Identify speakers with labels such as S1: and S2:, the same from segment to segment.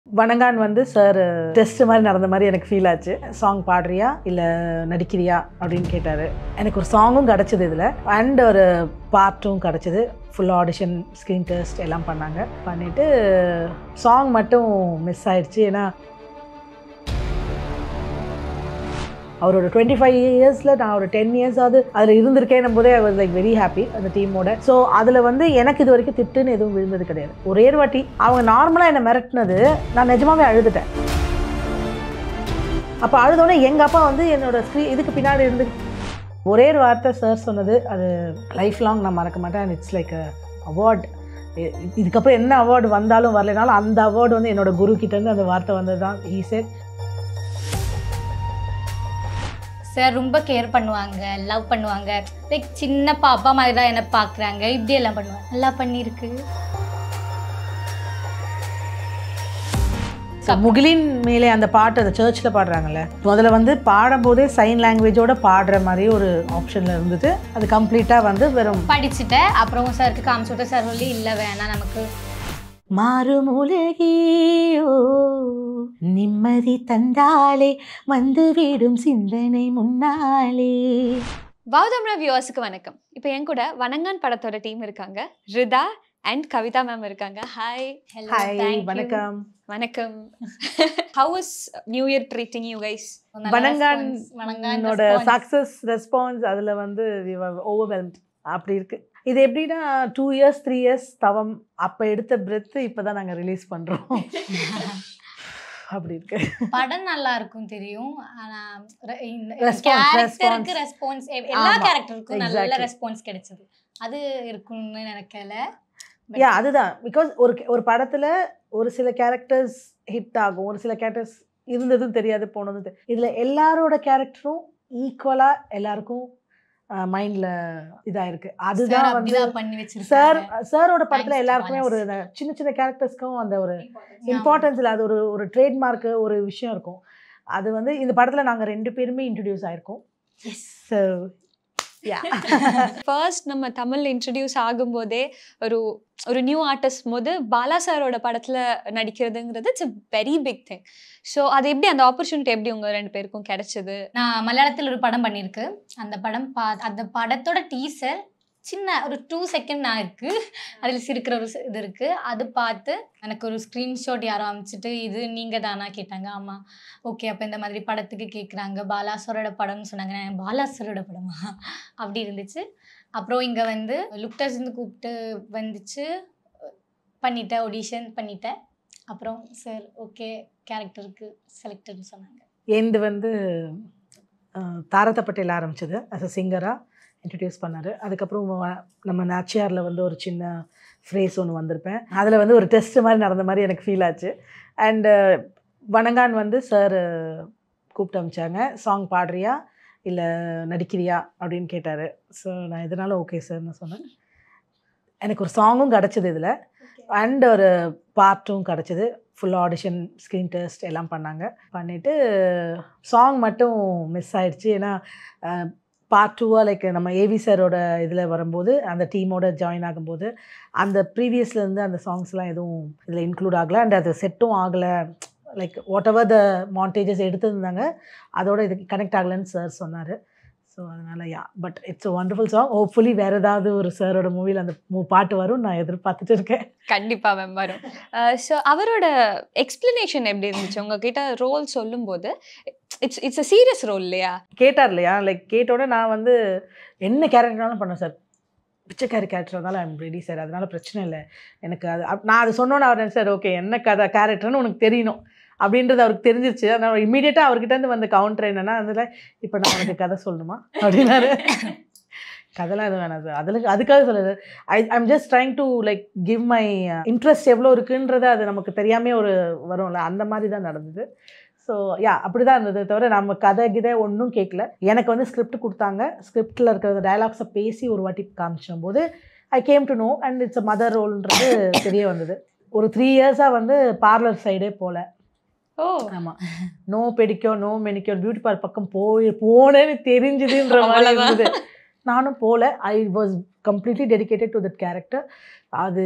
S1: வணங்கான் வந்து sir test மாதிரி நடந்த மாதிரி எனக்கு ஃபீல் ஆச்சு. சாங் பாடுறியா இல்லை நடிக்கிறியா அப்படின்னு கேட்டார். எனக்கு ஒரு சாங்கும் கிடச்சிது இதில், அண்ட் ஒரு பார்ட்டும் கிடச்சிது. ஃபுல் ஆடிஷன், ஸ்க்ரீன் டெஸ்ட் எல்லாம் பண்ணாங்க. பண்ணிவிட்டு சாங் மட்டும் மிஸ் ஆயிடுச்சு. ஏன்னா அவரோட 25 இயர்ஸில் நான் ஒரு 10 இயர்ஸாவது அதில் இருந்திருக்கேன் போதே I was like very happy அந்த டீமோட. ஸோ அதில் வந்து எனக்கு இது வரைக்கும் திட்டுன்னு எதுவும் விழுந்தது கிடையாது. ஒரே ஒரு வாட்டி அவங்க நார்மலாக என்னை மிரட்டினது நான் நிஜமாவே அழுதுட்டேன். அப்போ அழுதோடனே எங்கள் அப்பா வந்து என்னோட இதுக்கு பின்னாடி இருந்து ஒரே ஒரு வார்த்தை சார் சொன்னது, அது லைஃப் லாங் நான் மறக்க மாட்டேன். And it's like award. இதுக்கப்புறம் என்ன அவார்டு வந்தாலும் வரலைனாலும் அந்த அவார்டு வந்து என்னோட குரு கிட்டேருந்து அந்த வார்த்தை வந்தது தான். ஈ செட்
S2: சார் ரொம்ப கேர் பண்ணுவாங்க, லவ் பண்ணுவாங்க. லைக் சின்ன பாப்பா மாதிரி தான் என்ன பார்க்குறாங்க. இப்படி எல்லாம் பண்ணுவாங்க. நல்லா பண்ணியிருக்கு.
S1: முகிலின் மேலே அந்த பாட்டு அந்த சர்ச்சில் பாடுறாங்கல்ல, முதல்ல வந்து பாடும்போதே சைன் லாங்குவேஜோட பாடுற மாதிரி ஒரு ஆப்ஷனில் இருந்தது. அது கம்ப்ளீட்டாக வந்து வெறும்
S2: படிச்சுட்டேன். அப்புறம் சாருக்கு காமிச்சுட்டு சார் சொல்லி இல்லை வேணாம் நமக்கு
S1: மாறும் உலகியோ நிம்மதி தந்தாலே வந்துவிடும் சிந்தனை முன்னாலே.
S3: பௌதம்ரா வியூவர்ஸுக்கு வணக்கம். இப்போ என் கூட வணங்கான் படத்தோட டீம் இருக்காங்க. ரிதா அண்ட் கவிதா மேம் இருக்காங்க. ஹாய்.
S1: ஹாய், வணக்கம்.
S3: வணக்கம். How is new year treating you guys?
S1: வணங்கானோட சக்ஸஸ் ரெஸ்பான்ஸ் அதில் வந்து we were overwhelmed. அப்படி இருக்கு. இது எப்படின்னா 2 years 3 years தவம், அப்போ எடுத்த பிரெத் இப்போ தான் நாங்கள் ரிலீஸ் பண்ணுறோம். அப்படி இருக்கு.
S2: படம் நல்லா இருக்கும் தெரியும். ஆனால் கேரக்டருக்கு ரெஸ்பான்ஸ், எல்லா கேரக்டருக்கும் நல்ல ரெஸ்பான்ஸ் கிடைச்சது. அது இருக்கும்னு நினைக்கல.
S1: அதுதான். பிகாஸ் ஒரு படத்தில் ஒரு சில கேரக்டர்ஸ் ஹிட் ஆகும், ஒரு சில கேரக்டர்ஸ் இருந்ததும் தெரியாது போனதும். இதில் எல்லாரோட கேரக்டரும் ஈக்குவலாக எல்லாருக்கும் மைண்டில் இதாக இருக்குது. அதுதான் வந்து சாரோட படத்தில் எல்லாருக்குமே ஒரு சின்ன சின்ன கேரக்டர்ஸ்க்கும் அந்த ஒரு இம்பார்ட்டன்ஸ் இல்லை. அது ஒரு ட்ரேட்மார்க்கு ஒரு விஷயம் இருக்கும். அது வந்து இந்த படத்தில் நாங்கள் 2 பேருமே இன்ட்ரடியூஸ் ஆகிருக்கோம். ஸோ
S3: ஃபர்ஸ்ட் நம்ம தமிழ் இன்ட்ரடியூஸ் ஆகும்போதே ஒரு நியூ ஆர்டிஸ்ட் போது பாலா சாரோட படத்தில் நடிக்கிறதுங்கிறது it's a very big thing. So அது எப்படி, அந்த ஆப்பர்ச்சுனிட்டி எப்படி உங்கள் 2 பேருக்கும் கிடைச்சது?
S2: நான் மலையாளத்தில் ஒரு படம் பண்ணியிருக்கு. அந்த படம் அந்த படத்தோட டீசர் சின்ன ஒரு 2 செகண்ட் நான் இருக்குது. அதில் சிரிக்கிற ஒரு இது இருக்குது. அது பார்த்து எனக்கு ஒரு ஸ்க்ரீன்ஷாட் யாரோ அமைச்சிட்டு இது நீங்கள் தானா கேட்டாங்க. ஆமாம், ஓகே. அப்போ இந்த மாதிரி படத்துக்கு கேட்குறாங்க, பாலாசரோட படம்னு சொன்னாங்க. நான் பாலாசரோட படமா அப்படி இருந்துச்சு. அப்புறம் இங்கே வந்து லுக்டர்ஸ்ன்னு கூப்பிட்டு வந்துச்சு, பண்ணிட்டேன், ஆடிஷன் பண்ணிட்டேன். அப்புறம் சார் ஓகே கேரக்டருக்கு செலக்டட்னு சொன்னாங்க.
S1: எந்த வந்து தாரத பட்டேல் ஆரம்பிச்சது அஸ் அ சிங்கராக இன்ட்ரடியூஸ் பண்ணார். அதுக்கப்புறம் நம்ம நாச்சியாரில் வந்து ஒரு சின்ன ஃப்ரேஸ் ஒன்று வந்திருப்பேன். அதில் வந்து ஒரு டெஸ்ட் மாதிரி நடந்த மாதிரி எனக்கு ஃபீல் ஆச்சு. அண்டு வணங்கான் வந்து சார் கூப்பிட்டு அமிச்சாங்க. சாங் பாடுறியா இல்லை நடிக்கிறியா அப்படின்னு கேட்டார். ஸோ நான் எதனாலும் ஓகே சார்னு சொன்னேன். எனக்கு ஒரு சாங்கும் கிடச்சிது இதில், அண்ட் ஒரு பார்ட்டும் கிடச்சிது. ஃபுல் ஆடிஷன், ஸ்க்ரீன் டெஸ்ட் எல்லாம் பண்ணாங்க. பண்ணிவிட்டு சாங் மட்டும் மிஸ் ஆயிடுச்சு. ஏன்னா பார்ட் 2 லைக் நம்ம ஏவி சாரோட இதில் வரும்போது, அந்த டீமோட ஜாயின் ஆகும்போது அந்த ப்ரீவியஸ்லேருந்து அந்த சாங்ஸ்லாம் எதுவும் இதில் இன்க்ளூட் ஆகலை. அண்ட் அது செட்டும் ஆகலை. Like whatever the montages எடுத்துருந்தாங்க அதோட இது கனெக்ட் ஆகலைன்னு சார் சொன்னார். ஸோ அதனால் but it's a wonderful song. Hopefully வேறு ஏதாவது ஒரு சாரோட மூவியில் அந்த பாட்டு வரும், நான் எதிர்பார்த்துட்டு இருக்கேன்.
S3: கண்டிப்பாக மேம் வரும். ஸோ அவரோட எக்ஸ்பிளனேஷன் எப்படி இருந்துச்சு உங்ககிட்ட ரோல் சொல்லும்போது? இட்ஸ் அ சீரியஸ் ரோல் இல்லையா?
S1: கேட்டார் இல்லையா, லைக் கேட்டோட நான் வந்து என்ன கேரக்டர்னாலும் பண்ணேன் சார். பிச்சைக்காரி கேரக்டர் இருந்தாலும் ஐம் ரெடி சார், அதனால் பிரச்சனை இல்லை எனக்கு. அது நான் அது சொன்னோன்னு அவர் சார் ஓகே என்ன கேரக்டர்னு உனக்கு தெரியணும் அப்படின்றது அவருக்கு தெரிஞ்சிருச்சு. அதனால் இம்மீடியட்டாக அவர்கிட்டேருந்து வந்த கவுண்டர் என்னென்னா, அதில் இப்போ நான் உனக்கு கதை சொல்லணுமா அப்படின்னாரு. கதைலாம் எதுவும் வேணாம் சார், அதுக்காக சொல்லுது. I'm just trying to like give my interest எவ்வளோ இருக்குன்றது அது நமக்கு தெரியாமல் ஒரு வரும்ல, அந்த மாதிரி தான் நடந்தது. ஸோ அப்படி தான் இருந்தது. தவிர நம்ம கதை ஒன்றும் கேட்கல. எனக்கு வந்து ஸ்கிரிப்ட் கொடுத்தாங்க. ஸ்கிரிப்டில் இருக்கிற டயலாக்ஸை பேசி ஒரு வாட்டி காமிச்சும் போது I came to know and it's a mother ரோல்ன்றது தெரிய வந்தது. ஒரு 3 இயர்ஸாக வந்து பார்லர் சைடே போகல. ஆமாம், no pedicure no manicure beauty parlour பக்கம் போனேன்னு தெரிஞ்சுதுன்ற மாதிரி இருந்தது. நானும் போகல. I was completely dedicated to that character. அது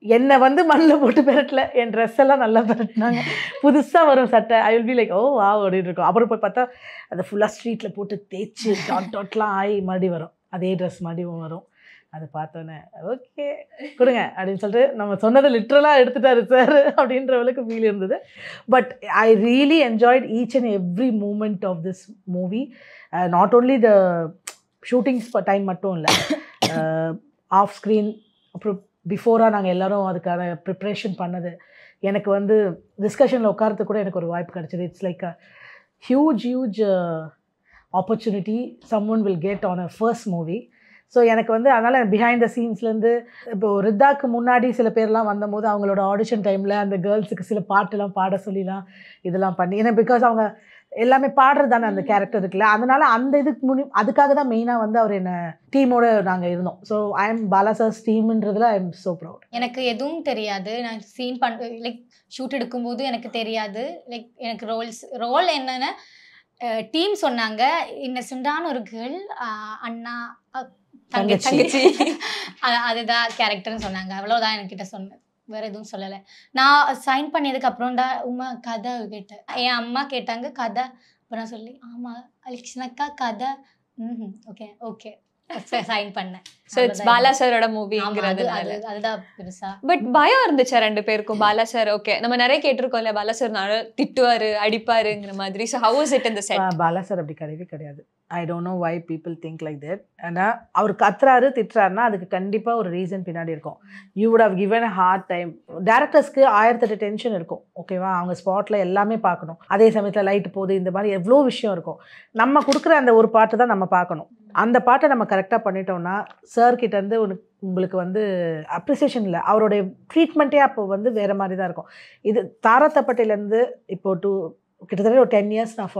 S1: என்னை வந்து மண்ணில் போட்டு பெரட்டல, என் ட்ரெஸ் எல்லாம் நல்லா பெரட்டினாங்க. புதுசாக வரும் சட்டை, I will be like oh வா அப்படின்னு இருக்கும். அப்புறம் போய் பார்த்தா அதை ஃபுல்லாக ஸ்ட்ரீட்டில் போட்டு தேய்ச்சி டாட்லாம் ஆகி மறுபடியும் வரும், அதே ட்ரெஸ் மறுபடியும் வரும். அதை பார்த்தோன்னே ஓகே கொடுங்க அப்படின்னு சொல்லிட்டு நம்ம சொன்னதை லிட்ரலாக எடுத்துட்டாரு சார் அப்படின்றவளுக்கு ஃபீல் இருந்தது. But I really enjoyed each and every moment of this movie. Not only the shootings time மட்டும் இல்லை, ஆஃப் ஸ்க்ரீன் அப்புறம் பிஃபோராக நாங்கள் எல்லோரும் அதுக்கான ப்ரிப்ரேஷன் பண்ணது. எனக்கு வந்து டிஸ்கஷனில் உட்காரத்துக்கு கூட எனக்கு ஒரு வாய்ப்பு கிடச்சிது. It's like a huge opportunity someone will get on a first movie. So எனக்கு வந்து அதனால் பிஹைண்ட் த சீன்ஸ்லேருந்து இப்போ ரித்தாக்கு முன்னாடி சில பேர்லாம் வந்தபோது அவங்களோட ஆடிஷன் டைமில் அந்த கேர்ள்ஸுக்கு சில பாட்டெல்லாம் பாட சொல்லிலாம் இதெல்லாம் பண்ணி, ஏன்னா பிகாஸ் அவங்க எல்லாமே பாடுறது தானே அந்த கேரக்டர் இருக்குல்ல, அதனால் அந்த இதுக்கு அதுக்காக தான் மெயினாக வந்து அவர் என்ன டீமோட நாங்கள் இருந்தோம். So I am Bala sir's டீம்ன்றதுல ஐ எம் ஸோ ப்ரௌட்.
S2: எனக்கு எதுவும் தெரியாது, நான் சீன் லைக் ஷூட் எடுக்கும்போது எனக்கு தெரியாது. லைக் எனக்கு ரோல் என்னென்ன டீம் சொன்னாங்க, இன்னசென்டான ஒரு கேர்ள், அண்ணா தங்கச்சி அதுதான் கேரக்டர்னு சொன்னாங்க. அவ்வளோதான் என்கிட்ட சொன்னேன், வேற எதுவும் சொல்லலை. நான் சைன் பண்ணதுக்கு அப்புறம் தான் உமா கதை கேட்டேன். என் அம்மா கேட்டாங்க கதை, அப்போ நான் சொல்லி ஆமாம் அலெக்ஷனாக்கா கதை, ஓகே ஓகே சைன் பண்ணேன்.
S3: ஸோ இட்ஸ் பாலா சாரோட மூவிங்கிறது
S2: அதுதான் பெருசா.
S3: பட் பயம் இருந்துச்சா ரெண்டு பேருக்கும்? பாலா சார் ஓகே நம்ம நிறைய கேட்டிருக்கோம்ல, பாலா சார் திட்டுவாரு அடிப்பாருங்கிற மாதிரி. So how is it in the set?
S1: Bala sir அப்படி கிடையவே கிடையாது. I don't know why people think like that. ஆனால் அவர் கத்துறாரு திட்டுறாருன்னா அதுக்கு கண்டிப்பாக ஒரு ரீசன் பின்னாடி இருக்கும். You would have given a hard time. டேரக்டர்ஸ்க்கு 1008 டென்ஷன் இருக்கும், ஓகேவா? அவங்க ஸ்பாட்டில் எல்லாமே பார்க்கணும், அதே சமயத்தில் லைட்டு போகுது, இந்த மாதிரி எவ்வளோ விஷயம் இருக்கும். நம்ம கொடுக்குற அந்த ஒரு பாட்டு தான் நம்ம பார்க்கணும். அந்த பாட்டை நம்ம கரெக்டாக பண்ணிட்டோம்னா சார்கிட்டேருந்து உங்களுக்கு வந்து அப்ரிசியேஷன் இல்லை, அவருடைய ட்ரீட்மெண்ட்டே அப்போ வந்து வேறு மாதிரி தான் இருக்கும். இது தாரத்தப்பட்டையிலேருந்து இப்போ கிட்டத்தட்ட ஒரு 10 years நான்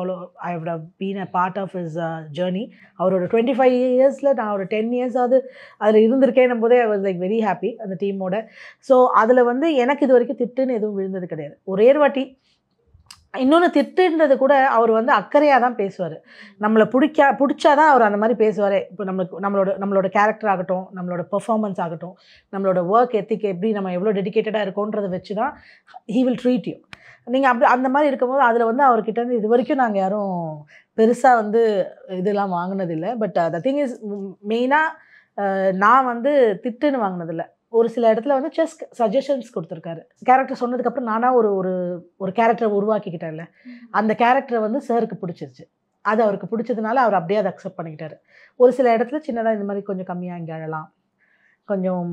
S1: I would have been a part of his journey. அவரோட 25 yearsல நான் ஒரு 10 years அதில் இருந்திருக்கேன் போதே I was like very happy அந்த டீமோட. ஸோ அதில் வந்து எனக்கு இது வரைக்கும் திட்டுன்னு எதுவும் விழுந்தது கிடையாது. ஒரே வாட்டி இன்னொன்று திட்டுன்றது கூட அவர் வந்து அக்கறையாக தான் பேசுவார். நம்மளை பிடிச்சாதான் அவர் அந்த மாதிரி பேசுவார். இப்போ நம்மளோட கேரக்டர் ஆகட்டும், நம்மளோட பெர்ஃபார்மன்ஸ் ஆகட்டும், நம்மளோட ஒர்க் எத்திக் எப்படி நம்ம எவ்வளோ டெடிக்கேட்டடாக இருக்கோன்றதை வச்சு தான் ஹீ வில் ட்ரீட் யூ. நீங்கள் அப்படி அந்த மாதிரி இருக்கும்போது அதில் வந்து அவர்கிட்டருந்து இது வரைக்கும் நாங்கள் யாரும் பெருசாக வந்து இதெல்லாம் வாங்கினதில்லை. பட் த திங் இஸ் மெயினாக நான் வந்து திட்டுன்னு வாங்கினதில்லை. ஒரு சில இடத்துல வந்து ஜஸ்ட் சஜஷன்ஸ் கொடுத்துருக்காரு. கேரக்டர் சொன்னதுக்கப்புறம் நானாக ஒரு கேரக்டரை உருவாக்கிக்கிட்டேன்ல, அந்த கேரக்டரை வந்து சாருக்கு பிடிச்சிருச்சு. அது அவருக்கு பிடிச்சதுனால அவர் அப்படியே அதை அக்செப்ட் பண்ணிக்கிட்டாரு. ஒரு சில இடத்துல சின்னதாக இந்த மாதிரி கொஞ்சம் கம்மியாக இங்கே அழலாம், கொஞ்சம்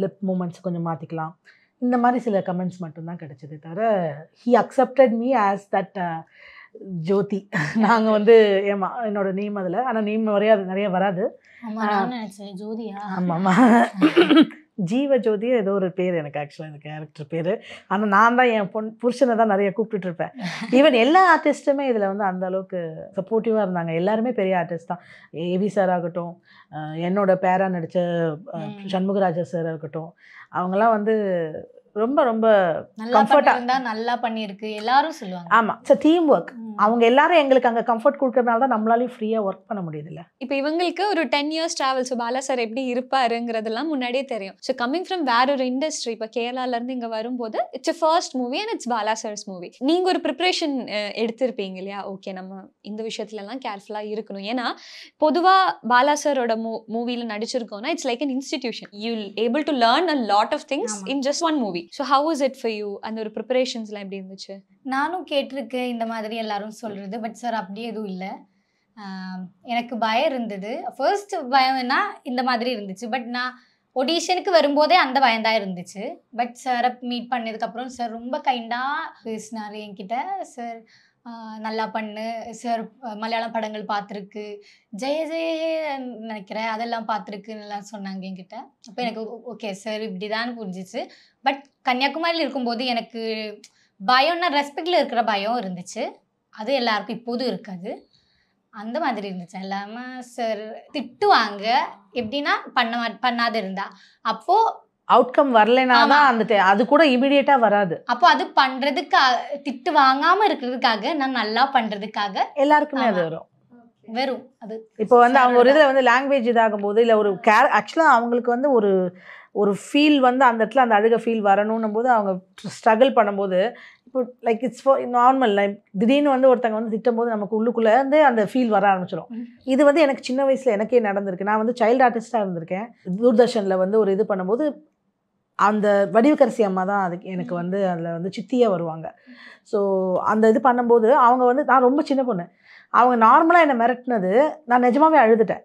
S1: லிப் மூமெண்ட்ஸ் கொஞ்சம் மாற்றிக்கலாம், இந்த மாதிரி சில கமெண்ட்ஸ் மட்டும்தான் கிடைச்சதே தவிர he accepted me as that Jothi. நாங்கள் வந்து என்னோட நேம் அதில், ஆனால் நேம் நிறைய வராது.
S2: ஜோதியா?
S1: ஆமாம்மா, ஜீவ ஜோதி ஏதோ ஒரு பேர் எனக்கு ஆக்சுவலாக இந்த கேரக்டர் பேர். ஆனால் நான் தான் என் புருஷனை தான் நிறைய கூப்பிட்டுருப்பேன். ஈவன் எல்லா ஆர்டிஸ்ட்டுமே இதில் வந்து அந்த அளவுக்கு சப்போர்ட்டிவாக இருந்தாங்க. எல்லாருமே பெரிய ஆர்டிஸ்ட் தான். ஏவி சார் ஆகட்டும், என்னோட பேரா நடித்த சண்முகராஜா சார் இருக்கட்டும், அவங்கெல்லாம் வந்து ரொம்ப ரொம்ப
S2: கம்ஃபர்ட்டாக நல்லா பண்ணியிருக்கு எல்லாரும் சொல்லுவாங்க.
S1: ஆமாம், இட்ஸ் டீம் ஒர்க். அவங்க எல்லாரும் எங்களுக்கு அங்கே கம்ஃபர்ட் கொடுக்கறதுனால தான் நம்மளாலையும் ஃப்ரீயாக ஒர்க் பண்ண முடியுதுல்ல.
S3: இப்போ இவங்களுக்கு ஒரு 10 years travel. So Bala sir எப்படி இருப்பாருங்கிறதெல்லாம் முன்னாடியே தெரியும். ஸோ கம்மிங் ஃப்ரம் வேற ஒரு இண்டஸ்ட்ரி, இப்போ கேரளாலேருந்து இங்கே வரும்போது it's first movie and it's Bala sir's movie. நீங்கள் ஒரு ப்ரிப்ரேஷன் எடுத்திருப்பீங்க இல்லையா? ஓகே நம்ம இந்த விஷயத்துலலாம் கேர்ஃபுல்லாக இருக்கணும். ஏன்னா பொதுவாக பாலா சாரோட மூவியில் நடிச்சிருக்கோம்னா it's like an institution. You able to learn a lot of things in just one movie. So how is it for you? அந்த ஒரு ப்ரிப்பரேஷன்ஸ்லாம் எப்படி இருந்துச்சு?
S2: நானும் கேட்டிருக்கேன் இந்த மாதிரி எல்லாரும் சொல்கிறது. பட் சார் அப்படியே எதுவும் இல்லை. எனக்கு பயம் இருந்தது. ஃபர்ஸ்ட் பயம்னா இந்த மாதிரி இருந்துச்சு. பட் நான் ஒடிஷனுக்கு வரும்போதே அந்த பயம்தான் இருந்துச்சு. பட் சாரை மீட் பண்ணதுக்கப்புறம் சார் ரொம்ப கைண்டாக பேசினார் என்கிட்ட. சார் நல்லா பண்ணு சார், மலையாளம் படங்கள் பார்த்துருக்கு, ஜெய ஜெய நினைக்கிறேன், அதெல்லாம் பார்த்துருக்குன்னுலாம் சொன்னாங்க என்கிட்ட. அப்போ எனக்கு ஓகே சார் இப்படி தான் புரிஞ்சிச்சு. பட் கன்னியாகுமரியில் இருக்கும்போது எனக்கு பயம்னா ரெஸ்பெக்டில் இருக்கிற பயம் இருந்துச்சு. அது எல்லாருக்கும் இப்போதும் இருக்காது. அந்த மாதிரி இருந்துச்சு. எல்லாமே சார் திட்டுவாங்க, எப்படின்னா பண்ணாத இருந்தா. அப்போது
S1: அவுட்கம் வரலைனா தான் அந்த அது கூட இமிடியேட்டா வராது.
S2: அப்போ அது பண்றதுக்காக, திட்டு வாங்காம இருக்கிறதுக்காக, நான் நல்லா பண்றதுக்காக
S1: எல்லாருக்குமே அது வரும்.
S2: வெறும் அது
S1: இப்போ வந்து அவங்க ஒரு இதில் வந்து லாங்குவேஜ் இதாகும் போது இல்லை ஒரு ஆக்சுவலாக அவங்களுக்கு வந்து ஒரு ஒரு ஃபீல் வந்து அந்த இடத்துல அந்த அழுக ஃபீல் வரணும்னும் போது அவங்க ஸ்ட்ரகிள் பண்ணும்போது இப்போ லைக் இட்ஸ் நார்மல் லைக் திடீர்னு வந்து ஒருத்தங்க வந்து திட்டும் போது நமக்கு உள்ளுக்குள்ளே வந்து அந்த ஃபீல் வர ஆரம்பிச்சிடும். இது வந்து எனக்கு சின்ன வயசில் எனக்கே நடந்திருக்கு. நான் வந்து சைல்டு ஆர்டிஸ்டாக இருந்திருக்கேன். தூர்தர்ஷனில் வந்து ஒரு இது பண்ணும்போது அந்த வடிவுக்கரசி அம்மா தான் அதுக்கு எனக்கு வந்து அதில் வந்து சித்தியாக வருவாங்க. ஸோ அந்த இது பண்ணும்போது அவங்க வந்து நான் ரொம்ப சின்ன பொண்ணு, அவங்க நார்மலாக என்னை மிரட்டினது நான் நிஜமாவே அழுதுட்டேன்,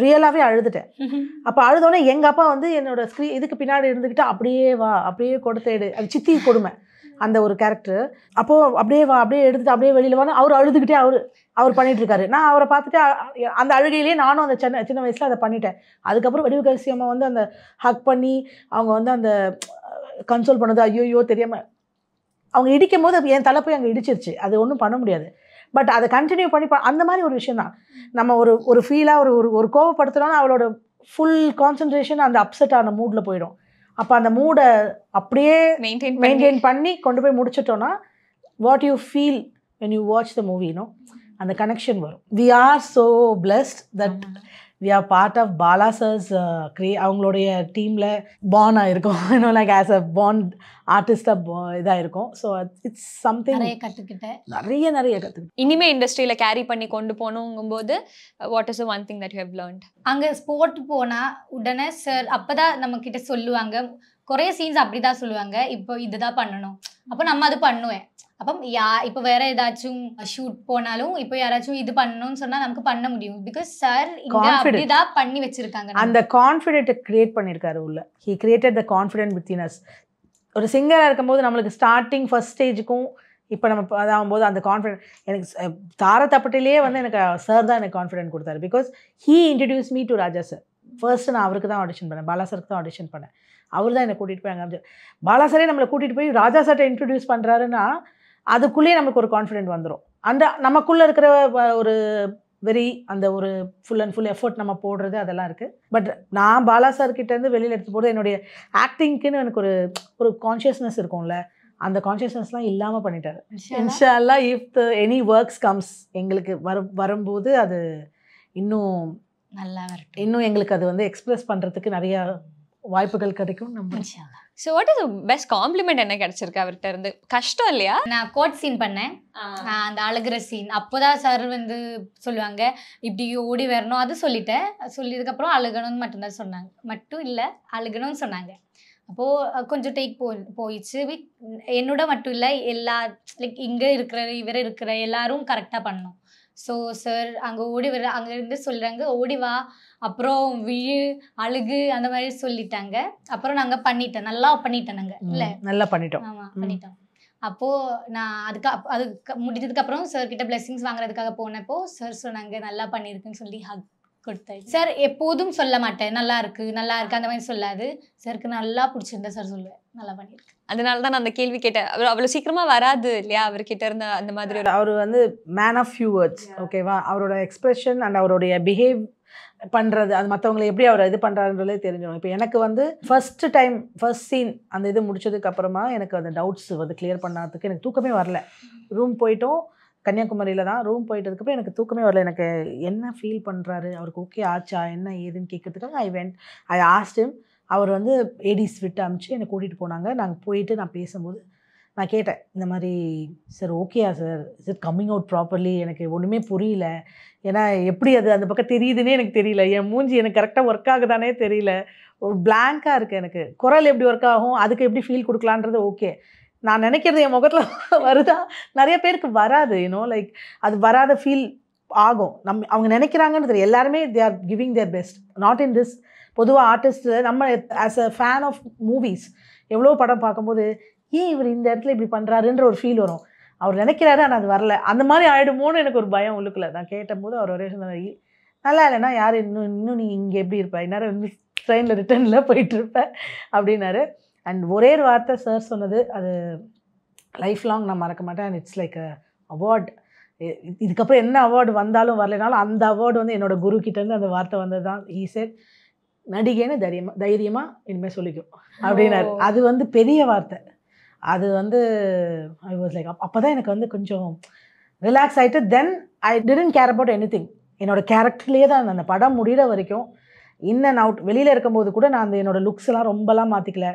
S1: ரியலாகவே அழுதுட்டேன். அப்போ அழுதோடனே எங்கள் அப்பா வந்து என்னோட இதுக்கு பின்னாடி இருந்துக்கிட்டு அப்படியே வா அப்படியே கொடுத்து அது சித்தி கொடுமை அந்த ஒரு கேரக்டர். அப்போது அப்படியே வா அப்படியே எடுத்துட்டு அப்படியே வெளியில் வான்னு அவர் அழுதுகிட்டே அவர் பண்ணிட்டு இருக்காரு. நான் அவரை பார்த்துட்டு அந்த அழுகையிலேயே நானும் அந்த சின்ன வயசில் அதை பண்ணிட்டேன். அதுக்கப்புறம் வடிவுக்கரசி அம்மா வந்து அந்த ஹக் பண்ணி அவங்க வந்து அந்த கன்சோல் பண்ணது ஐயோ தெரியாமல் அவங்க இடிக்கும் போது என் தலை போய் அங்கே இடிச்சிருச்சு. அது ஒன்றும் பண்ண முடியாது. பட் அதை கண்டினியூ பண்ணி அந்த மாதிரி ஒரு விஷயம் தான். நம்ம ஒரு ஃபீலாக ஒரு கோவப்படுத்துகிறோன்னா அவளோட ஃபுல் கான்சன்ட்ரேஷன் அந்த அப்செட் ஆன மூடில் போயிடும். அப்போ அந்த மூடை அப்படியே மெயின்டைன் பண்ணி கொண்டு போய் முடிச்சிட்டோன்னா what you feel when you watch the movie, அந்த கனெக்ஷன் வரும். We are so blessed that we are part of Bala sir's அவங்களுடைய டீமில் born ஆகிருக்கோம். லைக் ஆஸ் அ born ஆர்டிஸ்டாக இதாக இருக்கும். ஸோ இட்ஸ் சம்திங்
S2: நிறைய கற்றுக்கிட்டேன்.
S1: நிறைய கற்றுக்கிட்டேன்.
S3: இனிமே இண்டஸ்ட்ரியில் கேரி பண்ணி கொண்டு போகணுங்கும்போது what is one thing that you have learnt?
S2: அங்கே ஸ்போர்ட் போனால் உடனே சார் அப்போ தான் நம்மக்கிட்ட சொல்லுவாங்க, குறைய சீன்ஸ் அப்படி தான் சொல்லுவாங்க, இப்போ இதுதான் பண்ணணும். அப்போ நம்ம அது பண்ணுவேன். அப்போ இப்போ வேற ஏதாச்சும் ஷூட் போனாலும் இப்போ யாராச்சும் இது பண்ணணும்னு சொன்னால் நமக்கு பண்ண முடியும். பிகாஸ் சார் இங்கே அப்படிதான் பண்ணி வச்சிருக்காங்க.
S1: அந்த கான்ஃபிடென்ட்டை கிரியேட் பண்ணியிருக்காரு உள்ள. He created the confident within us. ஒரு சிங்கராக இருக்கும்போது நம்மளுக்கு ஸ்டார்டிங் ஃபர்ஸ்ட் ஸ்டேஜுக்கும் இப்போ நம்ம அதாகும்போது அந்த கான்ஃபிடென்ட் எனக்கு தாரத்தப்பட்டிலே வந்து எனக்கு சார் தான் எனக்கு கான்ஃபிடென்ட் கொடுத்தாரு. Because he introduce me to Raja sir. First நான் அவருக்கு தான் ஆடிஷன் பண்ணேன், பாலா சாருக்கு தான் ஆடிஷன் பண்ணேன். அவர் தான் என்னை கூட்டிகிட்டு போய் அங்கே பாலா சாரே நம்மளை கூட்டிகிட்டு போய் ராஜா சார்ட்டை இன்ட்ரடியூஸ் பண்ணுறாருன்னா அதுக்குள்ளேயே நமக்கு ஒரு கான்ஃபிடென்ட் வந்துடும். அந்த நமக்குள்ளே இருக்கிற ஒரு அந்த ஒரு ஃபுல் அண்ட் ஃபுல் எஃபர்ட் நம்ம போடுறது அதெல்லாம் இருக்குது. பட் நான் பாலா சார்கிட்டேருந்து வெளியில் எடுத்து போகிறது என்னுடைய ஆக்டிங்க்குன்னு எனக்கு ஒரு கான்ஷியஸ்னஸ் இருக்கும்ல, அந்த கான்ஷியஸ்னஸ்லாம் இல்லாமல் பண்ணிட்டாரு. இன்ஷா அல்லாஹ் இஃப் எனி ஒர்க்ஸ் கம்ஸ் எங்களுக்கு வரும்போது அது இன்னும்
S2: நல்லா வரட்டும்.
S1: இன்னும் எங்களுக்கு அது வந்து எக்ஸ்பிரஸ் பண்ணுறதுக்கு நிறையா வாய்ப்புகள் கிடைக்கும் நம்ம.
S3: So what is best compliment என்ன கிடைச்சிருக்கு அவர்கிட்ட இருந்து? கஷ்டம் இல்லையா?
S2: நான் கோட் சீன் பண்ணேன், அந்த அழுகிற சீன். அப்போதான் சார் வந்து சொல்லுவாங்க இப்படி ஓடி வரணும், அது சொல்லிட்டேன். சொல்லியதுக்கப்புறம் அழுகணும்னு மட்டும்தான் சொன்னாங்க, மட்டும் இல்லை அழுகணும்னு சொன்னாங்க. அப்போது கொஞ்சம் டேக் போயிடுச்சு. என்னோட மட்டும் இல்லை, எல்லா லைக் இங்கே இவர் இருக்கிற எல்லாரும் கரெக்டாக பண்ணோம். ஸோ சார் அங்கே ஓடி வர அங்கேருந்து சொல்கிறாங்க ஓடி வா, அப்புறம் விழு அழுகு அந்த மாதிரி சொல்லிட்டாங்க. அப்புறம் நாங்கள் பண்ணிட்டோம், நல்லா பண்ணிட்டோம் நாங்கள். இல்லை நல்லா பண்ணிட்டோம். ஆமாம் பண்ணிட்டோம். அப்போது நான் அதுக்கு முடிஞ்சதுக்கப்புறம் சார்கிட்ட பிளெஸிங்ஸ் வாங்குறதுக்காக போனப்போ சார் சொன்னாங்க நல்லா பண்ணியிருக்குன்னு சொல்லி ஹக் கொடுத்தாரு. சார் எப்போதும் சொல்ல மாட்டேன் நல்லா இருக்கு அந்த மாதிரி சொல்லாது. சாருக்கு நல்லா பிடிச்சிருந்தா சார் சொல்லுவேன் நல்லா பண்ணியிருக்கு.
S3: அதனால தான் நான் அந்த கேள்வி கேட்டேன். அவ்வளோ சீக்கிரமாக வராது இல்லையா அவர்கிட்ட இருந்த அந்த மாதிரி.
S1: அவர் வந்து மேன் ஆஃப் ஃபியூ வேர்ட்ஸ். ஓகேவா, அவரோட எக்ஸ்பிரஷன் அண்ட் அவருடைய பிஹேவ் பண்ணுறது அது மற்றவங்களை எப்படி அவர் இது பண்ணுறாருன்றதே தெரிஞ்சிடும். இப்போ எனக்கு வந்து ஃபர்ஸ்ட் சீன் அந்த இது முடிச்சதுக்கப்புறமா எனக்கு அந்த டவுட்ஸ் வந்து கிளியர் பண்ணாததுக்கு எனக்கு தூக்கமே வரல. ரூம் போயிட்டோம், கன்னியாகுமரியில் தான் ரூம் போயிட்டதுக்கப்புறம் எனக்கு தூக்கமே வரல. எனக்கு என்ன ஃபீல் பண்ணுறாரு, அவருக்கு ஓகே ஆச்சா என்ன ஏதுன்னு கேட்கறதுக்காக ஐ ஆஸ்ட் ஹிம். அவர் வந்து ஏடிஸ் விட்டு அனுப்பிச்சு என்னை கூட்டிகிட்டு போனாங்க. நாங்கள் போயிட்டு நான் பேசும்போது நான் கேட்டேன் இந்த மாதிரி சார் ஓகேயா sir, is it coming out properly, எனக்கு ஒன்றுமே புரியல. ஏன்னா எப்படி அது அந்த பக்கம் தெரியுதுன்னே எனக்கு தெரியல, என் மூஞ்சி எனக்கு கரெக்டாக ஒர்க் ஆகுதானே தெரியல, ஒரு பிளாங்காக இருக்குது. எனக்கு குரல் எப்படி ஒர்க் ஆகும், அதுக்கு எப்படி ஃபீல் கொடுக்கலான்றது ஓகே. நான் நினைக்கிறது என் முகத்தில் வருதா, நிறைய பேருக்கு வராது. லைக் அது வராத ஃபீல் ஆகும். அவங்க நினைக்கிறாங்கன்னு தெரியும். எல்லாருமே they are giving their best, not in this. பொதுவாக ஆர்டிஸ்ட்டு நம்ம as a fan of movies எவ்வளோ படம் பார்க்கும்போது ஏன் இவர் இந்த இடத்துல இப்படி பண்ணுறாருன்ற ஒரு ஃபீல் வரும். அவர் நினைக்கிறாரு ஆனால் அது வரல, அந்த மாதிரி ஆகிடுமோன்னு எனக்கு ஒரு பயம் உள்ளுக்குள்ள. நான் கேட்டபோது அவர் ஒரே சொன்னார் நல்லா இல்லைன்னா யார் இன்னும் நீ இங்கே எப்படி இருப்ப, இந்நேரம் வந்து ட்ரெயினில் ரிட்டர்னில் போயிட்டுருப்ப அப்படின்னாரு. அண்ட் ஒரே ஒரு வார்த்தை சார் சொன்னது அது லைஃப் லாங் நான் மறக்க மாட்டேன். And it's like a award. இதுக்கப்புறம் என்ன அவார்டு வந்தாலும் வரலைனாலும் அந்த அவார்டு வந்து என்னோட குரு கிட்டேருந்து அந்த வார்த்தை வந்தது தான். ஈ செட் நடிகைன்னு தைரியமாக இனிமேல் சொல்லிக்கும் அப்படின்னாரு. அது வந்து பெரிய வார்த்தை. அது வந்து ஐ வாஸ் லைக் அப்போ தான் எனக்கு வந்து கொஞ்சம் ரிலாக்ஸ் ஆகிட்டு then I didn't care about anything. என்னோடய கேரக்டர்லேயே தான் அந்த படம் முடிகிற வரைக்கும் இன் அண்ட் அவுட். வெளியில் இருக்கும்போது கூட நான் அந்த என்னோடய லுக்ஸ் எல்லாம் ரொம்பலாம் மாற்றிக்கல.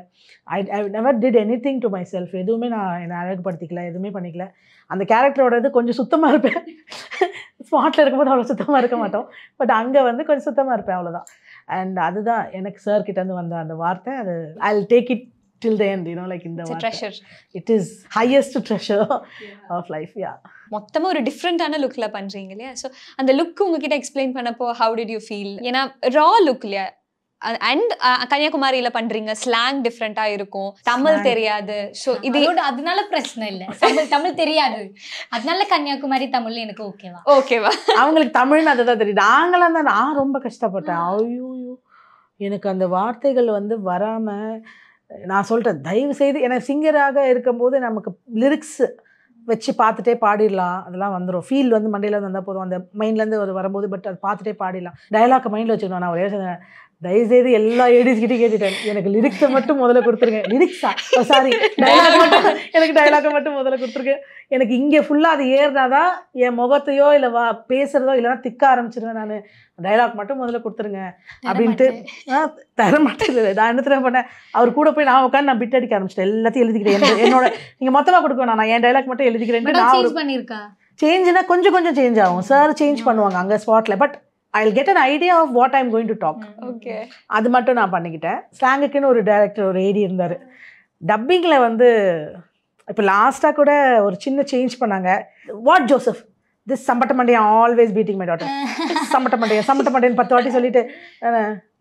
S1: I never did anything to myself. எதுவுமே நான் என்னை அழகுபடுத்திக்கல, எதுவுமே பண்ணிக்கல. அந்த கேரக்டரோட இது கொஞ்சம் சுத்தமாக இருப்பேன். ஸ்பாட்டில் இருக்கும்போது அவ்வளோ சுத்தமாக இருக்க மாட்டோம். பட் அங்கே வந்து கொஞ்சம் சுத்தமாக இருப்பேன், அவ்வளோதான். அண்ட் அதுதான் எனக்கு சார் கிட்டேருந்து வந்த அந்த வார்த்தை. அது I will take it till the end, you know, like in the
S3: treasure.
S1: It is highest treasure of life.
S3: மொத்தமா ஒரு டிஃப்ரெண்டான லுக்ல பண்றீங்க இல்லையா? ஸோ அந்த லுக் உங்ககிட்ட எக்ஸ்பிளைன் பண்ணப்போ how did you feel? ஏன்னா ரா லுக் இல்லையா? அண்ட் கன்னியாகுமரியில பண்றீங்க, ஸ்லாங் டிஃப்ரெண்டா இருக்கும், தமிழ் தெரியாது. ஸோ இது
S2: அதனால பிரச்சனை இல்லை, தமிழ் தெரியாது, அதனால கன்னியாகுமரி தமிழ் எனக்கு ஓகேவா.
S1: அவங்களுக்கு தமிழ்னு அதுதான் தெரியுது. நாங்களாம் தான் நான் ரொம்ப கஷ்டப்பட்டேன். ஐயோ எனக்கு அந்த வார்த்தைகள் வந்து வராம. நான் சொல்கிறேன், தயவு செய்து எனக்கு சிங்கராக இருக்கும்போது நமக்கு லிரிக்ஸ் வச்சு பார்த்துட்டே பாடிடலாம், அதெல்லாம் வந்துடும். ஃபீல் வந்து மண்டையில் வந்து வந்தால் போதும், அந்த மைண்ட்லேருந்து ஒரு வரும்போது. பட் அது பார்த்துட்டே பாடிடலாம். டைலாக் மைண்டில் வச்சுக்கணும். நான் ஒரே தயவுசெய்து எல்லா ஏடிஸ்கிட்டையும் கேட்டுட்டேன், எனக்கு லிரிக்ஸை மட்டும் முதல்ல கொடுத்துருங்க. லிரிக்ஸா? சாரி, டைலாக் மட்டும், எனக்கு டைலாக்கை மட்டும் முதல்ல கொடுத்துருங்க. எனக்கு இங்கே ஃபுல்லாக அது ஏறினாதான் என் முகத்தையோ இல்லை பேசுகிறதோ இல்லைன்னா திக்க ஆரம்பிச்சிருவேன். நான் டைலாக் மட்டும் முதல்ல கொடுத்துருங்க அப்படின்ட்டு. தர மாட்டேன். நான் என்ன தெரியும் பண்ணேன், அவர் கூட போய் நான் உட்காந்து நான் பிட் அடிக்க ஆரம்பிச்சிட்டேன். எல்லாத்தையும் எழுதிக்கிறேன். என்னோட நீங்கள் மொத்தமாக கொடுக்க நான் என் டைலாக் மட்டும் எழுதிக்கிறேன். நான் சேஞ்சுனா கொஞ்சம் சேஞ்ச் ஆகும். சார் சேஞ்ச் பண்ணுவாங்க அங்கே ஸ்பாட்டில். But I'll get an idea of what I'm going to talk.
S3: Okay.
S1: அது மட்டும் நான் பண்ணிக்கிட்டேன். ஸ்லாங்குக்குன்னு ஒரு டைரக்டர், ஒரு ஏடி இருந்தார். டப்பிங்கில் வந்து இப்போ லாஸ்ட்டாக கூட ஒரு சின்ன சேஞ்ச் பண்ணாங்க. வாட் ஜோசப், திஸ் சம்பட்டமண்டையா ஆல்வேஸ் பீட்டிங் மை டாட்டர். சம்பட்டமண்டையன்னு 10 வாட்டி சொல்லிட்டு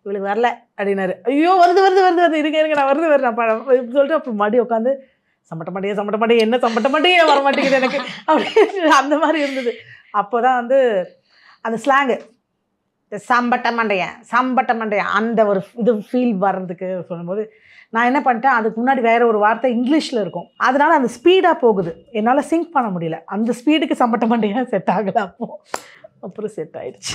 S1: இவளுக்கு வரல அப்படின்னாரு. ஐயோ வருது இருங்க நான் வருது நான் சொல்லிட்டு அப்போ மறுபடி உட்காந்து சம்பட்டமண்டையே என்ன சம்பட்டமண்டையே வர மாட்டேங்குது எனக்கு அப்படின்னு அந்த மாதிரி இருந்தது. அப்போ தான் வந்து அந்த ஸ்லாங்கு சம்பட்டமண்டையா அந்த ஒரு இது ஃபீல் வர்றதுக்கு சொல்லும்போது நான் என்ன பண்ணிட்டேன், அதுக்கு முன்னாடி வேறு ஒரு வார்த்தை இங்கிலீஷில் இருக்கும், அதனால் அந்த ஸ்பீடாக போகுது, என்னால் சிங்க் பண்ண முடியல. அந்த ஸ்பீடுக்கு சம்பட்டமண்டையாக செட் ஆகலை. அப்புறம் செட் ஆயிடுச்சு.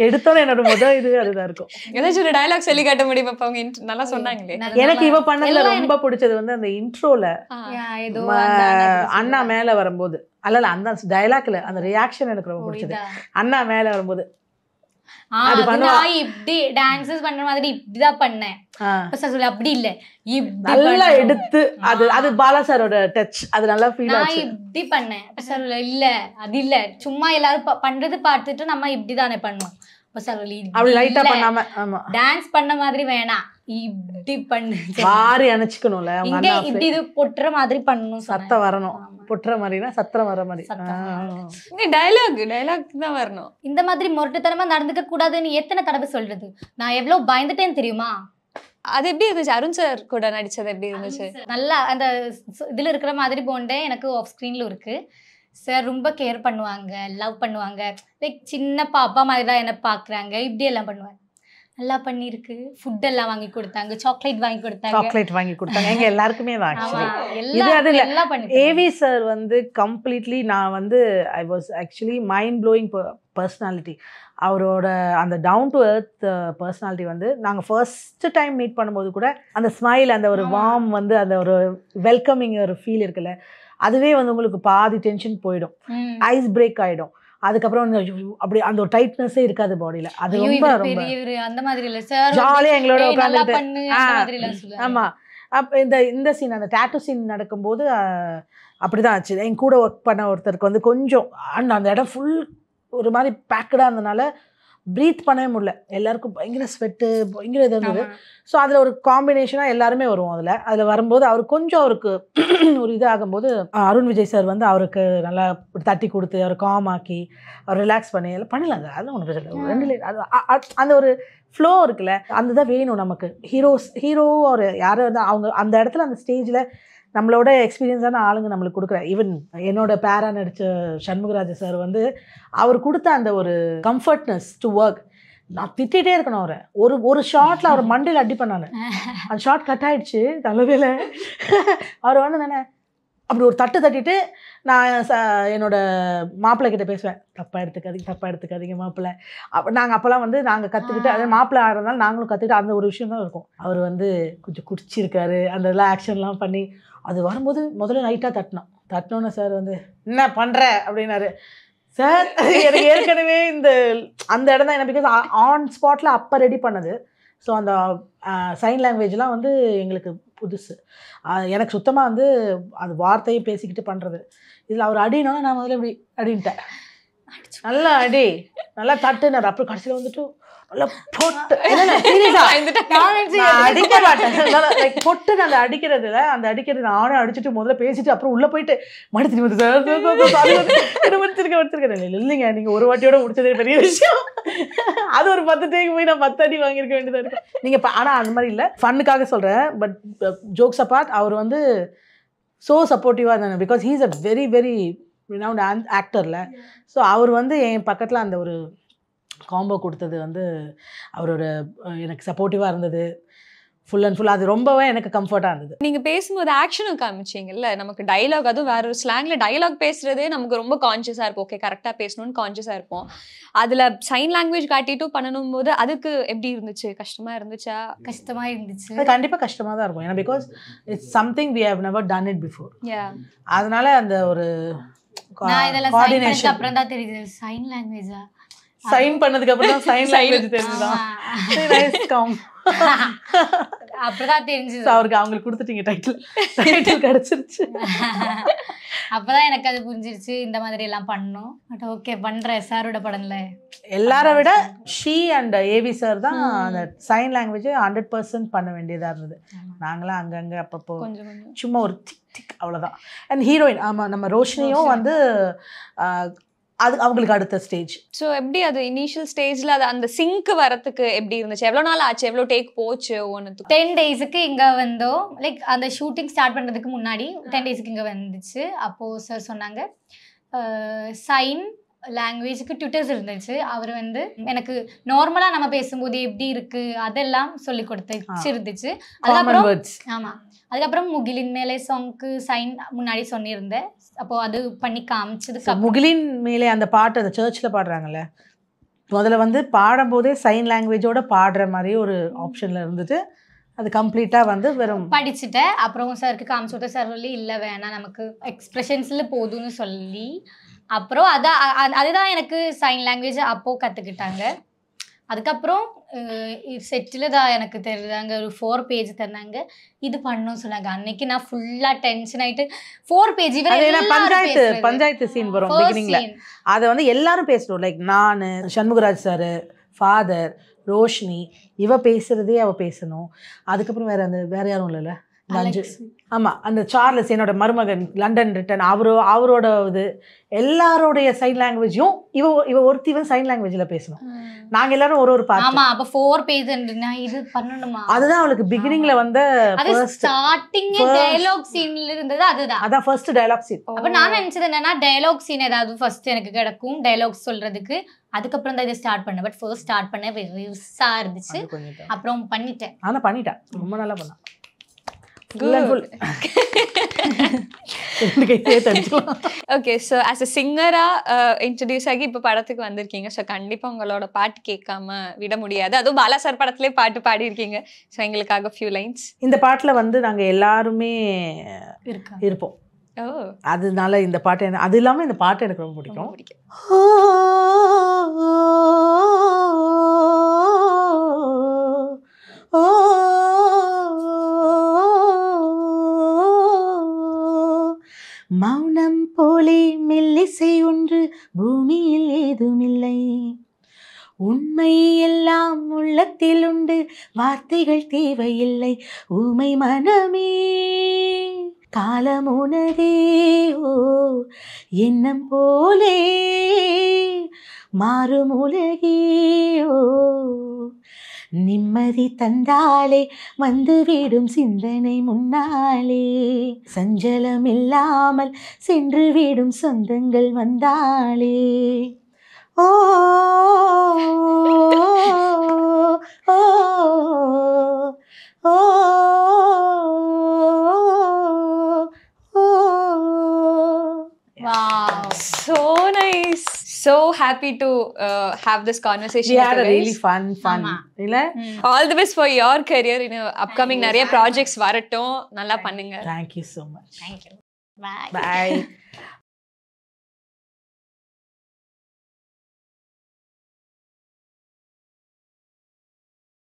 S1: எடுத்தோன்னே என்னோட முதல் இது அதுதான் இருக்கும்.
S3: ஏதாச்சும் ஒரு டைலாக் சொல்லி காட்ட முடியுமா? அவங்க நல்லா சொன்னாங்களே.
S1: எனக்கு இவ பண்ணதுல ரொம்ப பிடிச்சது வந்து அந்த இன்ட்ரோல அண்ணா மேலே வரும்போது, அல்ல அந்த டைலாக்ல அந்த ரியாக்ஷன் எனக்கு ரொம்ப பிடிச்சது. அண்ணா மேலே வரும்போது
S2: இப்படி டான்சஸ் பண்ற மாதிரி இப்படிதான் பண்ணேன். அப்படி இல்ல,
S1: நல்லா எடுத்து அது அது பாலா சாரோட டச், அது நல்லா ஃபீல் ஆச்சு.
S2: இப்படி பண்ணேன் சார். இல்ல அது இல்ல, சும்மா எல்லாரும் பண்றது பார்த்துட்டு நம்ம இப்படிதானே பண்ணோம்.
S1: அப்படி லைட்டா பண்ணாம
S2: டான்ஸ் பண்ண மாதிரி வேணாம், இப்படி பண்ணு,
S1: மாறி அணைச்சுக்கணும்ல.
S2: இங்க இப்படி இது பொட்டுற மாதிரி பண்ணணும்,
S1: சத்தம் வரணும். பொட்டுற மாதிரினா சத்தம் வர மாதிரி.
S3: டைலாக் தான் வரணும்.
S2: இந்த மாதிரி முரட்டுத்தனமா நடந்துக்க கூடாதுன்னு எத்தனை தடவை சொல்றது. நான் எவ்வளவு பயந்துட்டேன்னு தெரியுமா?
S3: அது எப்படி இருந்துச்சு? அருண் சார் கூட நடிச்சது எப்படி இருந்துச்சு?
S2: நல்லா அந்த இதுல இருக்கிற மாதிரி போண்டே எனக்கு ஆஃப் ஸ்க்ரீன்ல இருக்கு. சார் ரொம்ப கேர் பண்ணுவாங்க, லவ் பண்ணுவாங்க. லைக் சின்ன பாப்பா மாதிரி தான் என்ன பார்க்குறாங்க. இப்படி எல்லாம் பண்ணுவாங்க. நல்லா பண்ணியிருக்கு. ஃபுட் எல்லாம் வாங்கி கொடுத்தாங்க, சாக்லேட் வாங்கி கொடுத்தாங்க.
S1: எங்க எல்லாருக்குமே தான். இது அது இல்லை, ஏவி சார் வந்து கம்ப்ளீட்லி நான் வந்து I was actually mind blowing personality. அவரோட அந்த டவுன் டு எர்த் பர்சனாலிட்டி வந்து நாங்கள் ஃபர்ஸ்ட் டைம் மீட் பண்ணும்போது கூட அந்த ஸ்மைல், அந்த ஒரு வார்ம் வந்து அந்த ஒரு வெல்கமிங் ஒரு ஃபீல் இருக்குல்ல, அதுவே வந்து உங்களுக்கு பாதி டென்ஷன் போயிடும், ஐஸ் பிரேக் ஆகிடும். அதுக்கப்புறம் அப்படி அந்த ஒரு டைட்னஸே இருக்காது பாடியில். அது ரொம்ப ரொம்ப
S2: அந்த மாதிரி இல்லை சார்,
S1: ஜாலியாக எங்களோட உட்காந்துட்டு. ஆமாம், அப்போ இந்த சீன் அந்த டேட்டூ சீன் நடக்கும்போது அப்படிதான் ஆச்சு. என் கூட ஒர்க் பண்ண ஒருத்தருக்கு வந்து கொஞ்சம் அந்த இடம் ஃபுல் ஒரு மாதிரி பேக்கடாக இருந்ததுனால ப்ரீத் பண்ணவே முடியல. எல்லாருக்கும் பயங்கர ஸ்வெட்டு, பயங்கர இது இருந்தது. ஸோ அதில் ஒரு காம்பினேஷனாக எல்லாருமே வருவோம். அதில் வரும்போது அவருக்கு ஒரு இது ஆகும்போது அருண் விஜய் சார் வந்து அவருக்கு நல்லா தட்டி கொடுத்து அவரை காம் ஆக்கி அவர் ரிலாக்ஸ் பண்ணி எல்லாம் பண்ணலாங்க. அதெல்லாம் ஒன்றும் பிரச்சனை இல்லை. அது அந்த ஒரு ஃப்ளோ இருக்குல்ல, அந்த தான் வேணும் நமக்கு. ஹீரோ ஒரு யாரோ வந்து அவங்க அந்த இடத்துல அந்த ஸ்டேஜில் நம்மளோட எக்ஸ்பீரியன்ஸான ஆளுங்க நம்மளுக்கு கொடுக்குற. ஈவன் என்னோட பேரா நடித்த சண்முகராஜ சார் வந்து அவர் கொடுத்த அந்த ஒரு கம்ஃபர்ட்னஸ் டு ஒர்க். நான் திட்டிகிட்டே இருக்கணும் அவரை. ஒரு ஷார்ட்டில் அவர் மண்டையில் அடி பண்ணானு, அந்த ஷார்ட் கட் ஆகிடுச்சு தலைவேல. அவர் வந்து தானே அப்படி ஒரு தட்டிட்டு நான் என்னோட மாப்பிள்ளை கிட்ட பேசுவேன், தப்பாக எடுத்துக்காதீங்க மாப்பிள்ளை. நாங்கள் அப்போல்லாம் வந்து நாங்கள் கற்றுக்கிட்டு, அதே மாப்பிள்ளை ஆடுறதுனால நாங்களும் கற்றுக்கிட்டு அந்த ஒரு விஷயம் தான் இருக்கும். அவர் வந்து கொஞ்சம் குடிச்சிருக்காரு, அந்த இதெல்லாம் ஆக்ஷன்லாம் பண்ணி அது வரும்போது முதல்ல லைட்டாக தட்டினோன்னே சார் வந்து என்ன பண்ணுற அப்படின்னாரு. சார் எனக்கு ஏற்கனவே அந்த இடம் தான் என்ன, பிகாஸ் ஆன் ஸ்பாட்டில் அப்போ ரெடி பண்ணது. ஸோ அந்த சைன் லாங்குவேஜ்லாம் வந்து எங்களுக்கு புதுசு. எனக்கு சுத்தமாக வந்து அது வார்த்தையும் பேசிக்கிட்டு பண்ணுறது. இதில் அவர் அடினாலும் நான் முதல்ல இப்படி அடின்ட்டேன், நல்லா அடி நல்லா தட்டுனார். அப்புறம் கடைசியில் வந்துட்டு நல்லா பொட்டு அடிக்க மாட்டேன், பொட்டு அந்த அடிக்கிறதுல அந்த அடிக்கிறது நானே அடிச்சுட்டு முதல்ல பேசிட்டு அப்புறம் உள்ள போயிட்டு மடிச்சு மடிச்சிருக்கேன். இல்லைங்க நீங்க ஒரு வாட்டியோட முடிச்சதே பெரிய விஷயம், அது ஒரு 10 டைம் போய் நான் 10 அடி வாங்கியிருக்க வேண்டியதா இருக்கு நீங்க. ஆனா அந்த மாதிரி இல்லை, ஃபன்னுக்காக சொல்றேன். பட் ஜோக்ஸ் அபார்ட் அவர் வந்து ஸோ சப்போர்ட்டிவாக இருந்தாங்க. Because he is a very very renowned ஆக்டர்ல. ஸோ அவர் வந்து என் பக்கத்தில் அந்த ஒரு காம்போ கொடுத்தது வந்து அவரோட எனக்கு சப்போர்ட்டிவாக இருந்தது. ஃபுல் அண்ட் ஃபுல் அது ரொம்பவே எனக்கு கம்ஃபர்ட்டாக இருந்தது.
S3: நீங்கள் பேசும்போது ஆக்ஷனும் காமிச்சிங்கல்ல, நமக்கு டைலாக், அதுவும் வேற ஒரு ஸ்லாங்கில் டைலாக் பேசுகிறதே நமக்கு ரொம்ப கான்ஷியஸாக இருப்போம். ஓகே கரெக்டாக பேசணும்னு கான்ஷியஸாக இருப்போம். அதில் சைன் லாங்குவேஜ் காட்டிட்டும் பண்ணணும் போது அதுக்கு எப்படி இருந்துச்சு? கஷ்டமாக இருந்துச்சா?
S2: கஷ்டமாக இருந்துச்சு.
S1: அது கண்டிப்பாக கஷ்டமாக தான் இருக்கும். ஏன்னா because it's something we have never done it before. அதனால அந்த ஒரு
S2: நான் இதெல்லாம் கோஆர்டினேஷன் அப்புறம் தான் தெரியுது சைன் லாங்குவேஜா.
S1: சைன் பண்ணதுக்கு அப்புறம் தான் சைன் லாங்குவேஜ் தெரிஞ்சுதான்.
S2: அப்பதான் தெரிஞ்சது.
S1: அவருக்கு அவங்களுக்கு கொடுத்துட்டீங்க டைட்டில் கிடைச்சிருச்சு.
S2: அப்பதான் எனக்கு அது புரிஞ்சிருச்சு, இந்த மாதிரி எல்லாம் பண்ணணும். பட் ஓகே பண்றேன். சாரோட படம்ல
S1: எல்லாரை விட ஷீ அண்ட் ஏவி சார் தான் அந்த சைன் லாங்குவேஜ் 100% பண்ண வேண்டியதா இருந்தது. நாங்களாம் அங்கங்க அப்பப்போ சும்மா ஒரு திக் திக் அவ்வளோதான். அண்ட் ஹீரோயின் ஆமாம் நம்ம ரோஷினியும் வந்து அது அவங்களுக்கு அடுத்த ஸ்டேஜ்.
S3: ஸோ எப்படி அது இனிஷியல் ஸ்டேஜில் அது அந்த சிங்க் வரத்துக்கு எப்படி இருந்துச்சு? எவ்வளோ நாள் ஆச்சு? எவ்வளோ டேக் போச்சு? ஒன்றுக்கு
S2: 10 டேஸுக்கு இங்கே வந்தோம். லைக் அந்த ஷூட்டிங் ஸ்டார்ட் பண்ணுறதுக்கு முன்னாடி 10 டேஸுக்கு இங்கே வந்துச்சு. அப்போது சார் சொன்னாங்க சைன் லாங்குவேஜுக்கு ட்விட்டர்ஸ் இருந்துச்சு. அவர் வந்து எனக்கு நார்மலாக நம்ம பேசும்போது எப்படி இருக்குது அதெல்லாம் சொல்லி கொடுத்துச்சு. அதுக்கப்புறம் ஆமாம், அதுக்கப்புறம் முகிலின் மேலே சாங்க்கு சைன் முன்னாடி சொன்னிருந்தேன். அப்போது அது பண்ணி காமிச்சது.
S1: முகிலின் மேலே அந்த பாட்டு அந்த சர்ச்சில் பாடுறாங்கல்ல, முதல்ல வந்து பாடும்போதே சைன் லாங்குவேஜோட பாடுற மாதிரி ஒரு ஆப்ஷனில் இருந்துட்டு அது கம்ப்ளீட்டாக வந்து வெறும்
S2: படிச்சுட்டேன். அப்புறம் சாருக்கு காமிச்சு விட்ட சார் சொல்லி இல்லை வேணாம் நமக்கு எக்ஸ்பிரஷன்ஸில் போதும்னு சொல்லி அப்புறம் அதுதான் எனக்கு சைன் லாங்குவேஜ் அப்போது கற்றுக்கிட்டாங்க. அதுக்கப்புறம் செட்டில் தான் எனக்கு தெரியுதாங்க ஒரு 4 பேஜ் தந்தாங்க. இது பண்ணணும் சொன்னாங்க. அன்னைக்கு நான் ஃபுல்லாக டென்ஷன் ஆகிட்டு 4 பேஜ்
S1: பஞ்சாயத்து சீன் வரும் பிகினிங்ல. அதை வந்து எல்லாரும் பேசணும். லைக் நான், சண்முகராஜ் சார், ஃபாதர், ரோஷினி, இவ பேசுறதே அவ பேசணும். அதுக்கப்புறம் வேற யாரும் இல்லைல்ல, ஆமாம் அந்த சார்லஸ் என்னோட மருமகன் லண்டன் ரிட்டன் அவரோட இது எல்லாரோடைய சைன் லாங்குவேஜும் இவ ஒருத்தி வந்து சைன் லாங்குவேஜில் பேசணும். நாங்கள் எல்லாரும் ஒரு பாட்டு.
S2: ஆமாம் அப்போ 4 பேஜ் இது பண்ணணுமா?
S1: அதுதான் அவளுக்கு பிகினிங்ல வந்து
S2: ஸ்டார்டிங் டயலாக் சீன்ல இருந்தது.
S1: அதான் ஃபர்ஸ்ட் டயலாக் சீன்.
S2: அப்போ நான் நினச்சது என்னன்னா டயலாக் சீன் ஏதாவது ஃபர்ஸ்ட் எனக்கு கிடைக்கும் டயலாக் சொல்றதுக்கு. அதுக்கப்புறம் தான் இதை ஸ்டார்ட் பண்ணேன். பட் ஃபர்ஸ்ட் ஸ்டார்ட் பண்ண பெருசாக இருந்துச்சு. அப்புறம் பண்ணிட்டேன்.
S1: ஆனால் பண்ணிட்டேன், ரொம்ப நல்லா பண்ணேன்.
S3: ஓகே, ஸோ ஆஸ் அ சிங்கராக இன்ட்ரடியூஸ் ஆகி இப்போ படத்துக்கு வந்திருக்கீங்க. ஸோ கண்டிப்பாக உங்களோட பாட்டு கேட்காம விட முடியாது. அதுவும் பாலா சார் படத்துலேயே பாட்டு பாடியிருக்கீங்க. ஸோ எங்களுக்காக ஃபியூ லைன்ஸ்.
S1: இந்த பாட்டில் வந்து நாங்கள் எல்லாருமே இருப்போம். அதனால இந்த பாட்டு அது இல்லாமல் இந்த பாட்டு எனக்கு ரொம்ப பிடிக்கும். மௌனம் போலே மெல்லிசை ஒன்று பூமியில் ஏதுமில்லை, உண்மை எல்லாம் உள்ளத்தில் உண்டு, வார்த்தைகள் தேவையில்லை, ஊமை மனமே காலம் உனதே, ஓ எண்ணம் போலே மாறும் உலகே, ஓ நிம்மதி தந்தாலே வந்துவிடும் சிந்தனை முன்னாலே, சஞ்சலம் இல்லாமல் சென்று விடும் சொந்தங்கள் வந்தாலே, ஓ ஓ ஓ
S2: Wow,
S3: so nice. So happy to have this conversation.
S1: We had a really fun.
S3: All the best for your career. Upcoming நிறைய projects வரட்டும், நல்லா பண்ணுங்க.
S1: Thank you so much.
S2: Thank you. Bye.
S1: Bye.